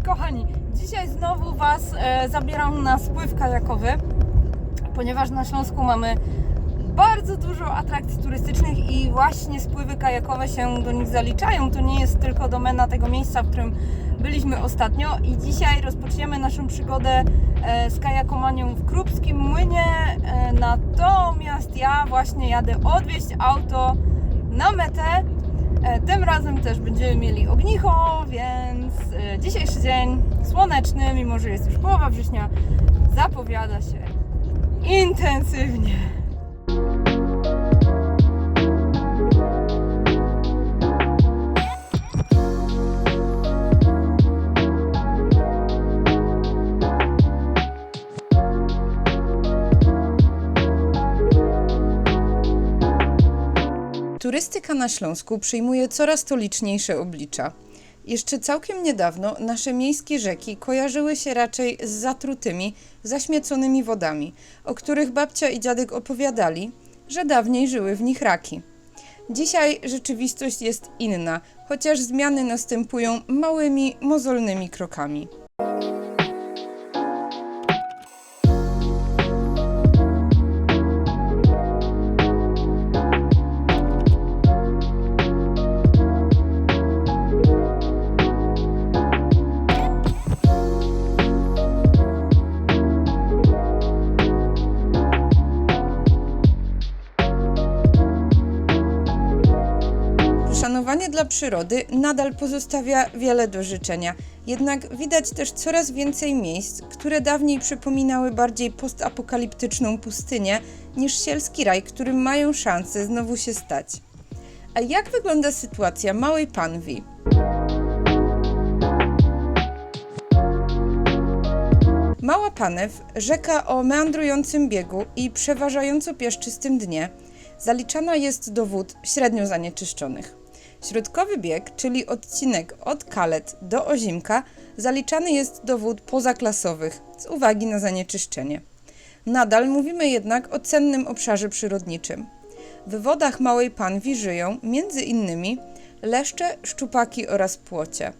kochani, dzisiaj znowu Was zabieram na spływ kajakowy, ponieważ na Śląsku mamy bardzo dużo atrakcji turystycznych i właśnie spływy kajakowe się do nich zaliczają. To nie jest tylko domena tego miejsca, w którym byliśmy ostatnio i dzisiaj rozpoczniemy naszą przygodę z kajakomanią w Krupskim Młynie. Natomiast ja właśnie jadę odwieźć auto na metę. Tym razem też będziemy mieli ognicho, więc dzisiejszy dzień słoneczny, mimo że jest już połowa września, zapowiada się intensywnie. Turystyka na Śląsku przyjmuje coraz to liczniejsze oblicza. Jeszcze całkiem niedawno nasze miejskie rzeki kojarzyły się raczej z zatrutymi, zaśmieconymi wodami, o których babcia i dziadek opowiadali, że dawniej żyły w nich raki. Dzisiaj rzeczywistość jest inna, chociaż zmiany następują małymi, mozolnymi krokami. Szanowanie dla przyrody nadal pozostawia wiele do życzenia, jednak widać też coraz więcej miejsc, które dawniej przypominały bardziej postapokaliptyczną pustynię niż sielski raj, którym mają szansę znowu się stać. A jak wygląda sytuacja Małej Panwi? Mała Panew, rzeka o meandrującym biegu i przeważająco piaszczystym dnie, zaliczana jest do wód średnio zanieczyszczonych. Środkowy bieg, czyli odcinek od Kalet do Ozimka, zaliczany jest do wód pozaklasowych z uwagi na zanieczyszczenie. Nadal mówimy jednak o cennym obszarze przyrodniczym. W wodach Małej Panwi żyją m.in. leszcze, szczupaki oraz płocie.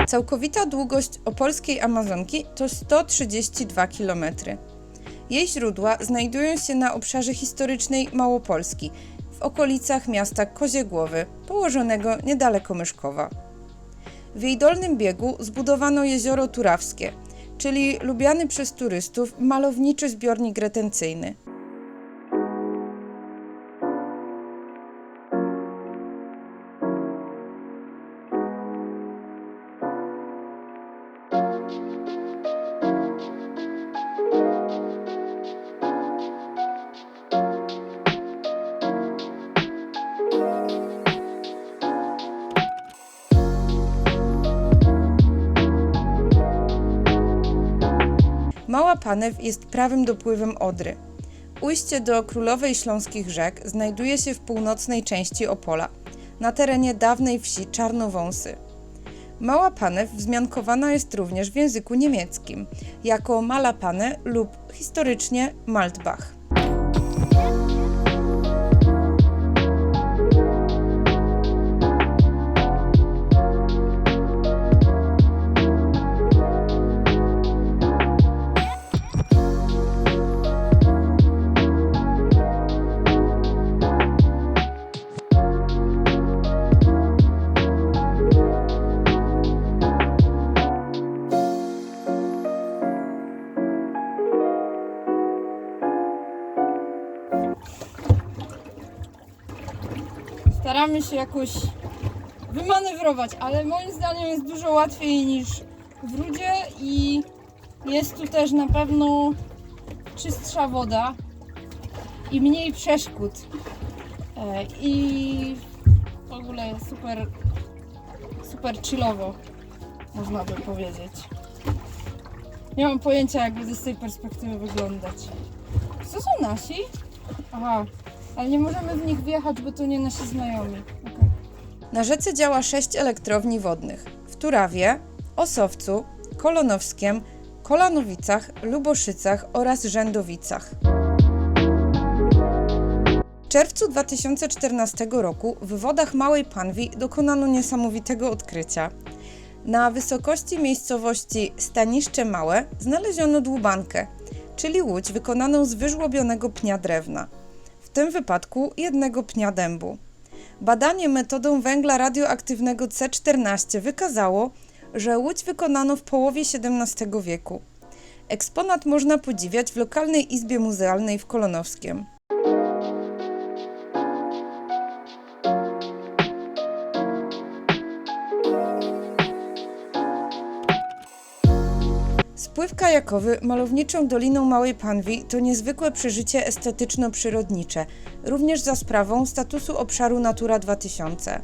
Całkowita długość opolskiej Amazonki to 132 km. Jej źródła znajdują się na obszarze historycznej Małopolski, w okolicach miasta Koziegłowy, położonego niedaleko Myszkowa. W jej dolnym biegu zbudowano jezioro Turawskie, czyli lubiany przez turystów malowniczy zbiornik retencyjny. Mała Panew jest prawym dopływem Odry. Ujście do Królowej Śląskich Rzek znajduje się w północnej części Opola, na terenie dawnej wsi Czarnowąsy. Mała Panew wzmiankowana jest również w języku niemieckim, jako Mala Pane lub historycznie Maltbach. Staramy się jakoś wymanewrować, ale moim zdaniem jest dużo łatwiej niż w Rudzie i jest tu też na pewno czystsza woda i mniej przeszkód. I w ogóle super chillowo. można by powiedzieć. Nie mam pojęcia, jak będzie z tej perspektywy wyglądać. Co są nasi? Aha, ale nie możemy w nich wjechać, bo to nie nasi znajomi. Okay. Na rzece działa 6 elektrowni wodnych. W Turawie, Osowcu, Kolonowskiem, Kolanowicach, Luboszycach oraz Rzędowicach. W czerwcu 2014 roku w wodach Małej Panwi dokonano niesamowitego odkrycia. Na wysokości miejscowości Staniszcze Małe znaleziono dłubankę, czyli łódź wykonaną z wyżłobionego pnia drewna, w tym wypadku jednego pnia dębu. Badanie metodą węgla radioaktywnego C14 wykazało, że łódź wykonano w połowie XVII wieku. Eksponat można podziwiać w lokalnej izbie muzealnej w Kolonowskiem. Spływ kajakowy malowniczą Doliną Małej Panwi to niezwykłe przeżycie estetyczno-przyrodnicze, również za sprawą statusu obszaru Natura 2000.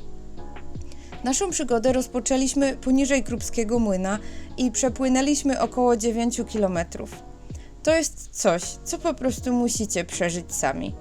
Naszą przygodę rozpoczęliśmy poniżej Krupskiego Młyna i przepłynęliśmy około 9 km. To jest coś, co po prostu musicie przeżyć sami.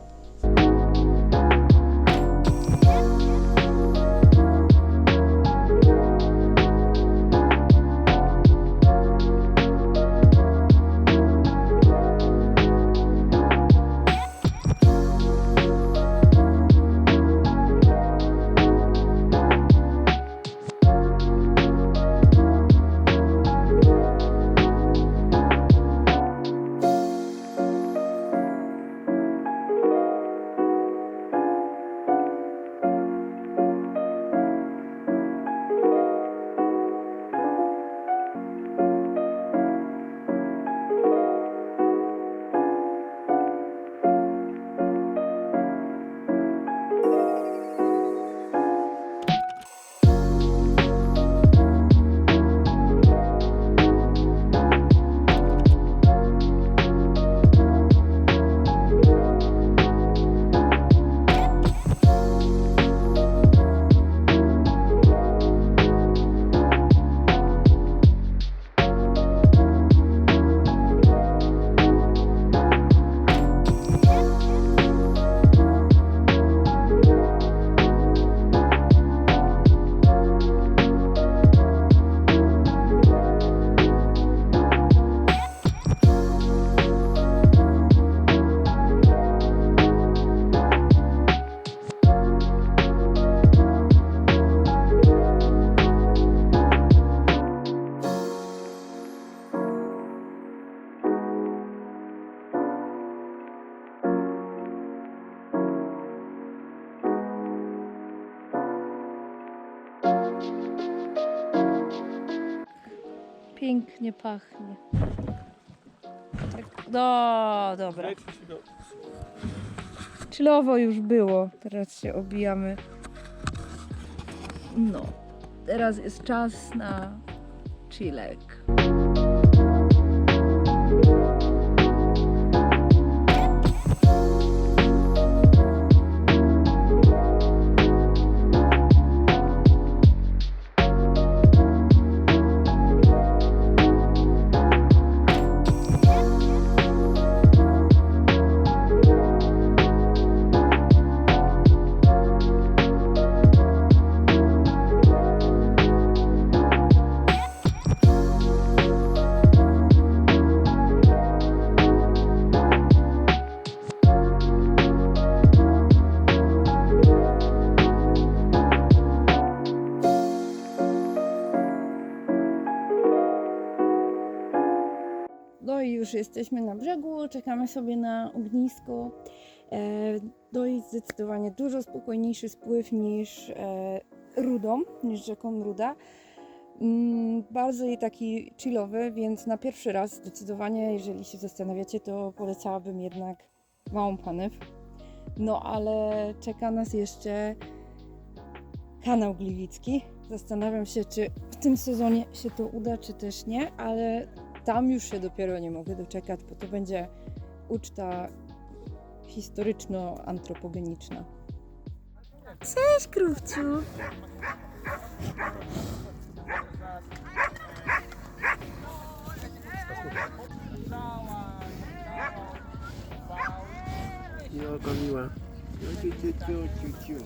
Pięknie pachnie. Tak, dobra. Chillowo już było, teraz się obijamy. No, teraz jest czas na chillek. No i już jesteśmy na brzegu, czekamy sobie na ognisko. To jest zdecydowanie dużo spokojniejszy spływ niż Rudą, niż rzeką Ruda. Bardzo taki chillowy, więc na pierwszy raz zdecydowanie, jeżeli się zastanawiacie, to polecałabym jednak Małą Panew. No ale czeka nas jeszcze kanał Gliwicki. Zastanawiam się, czy w tym sezonie się to uda, czy też nie, ale tam już się dopiero nie mogę doczekać, bo to będzie uczta historyczno-antropogeniczna. Cześć, Krówciu! Nie ogoliła. Ciu, ciu, ciu, ciu, ciu.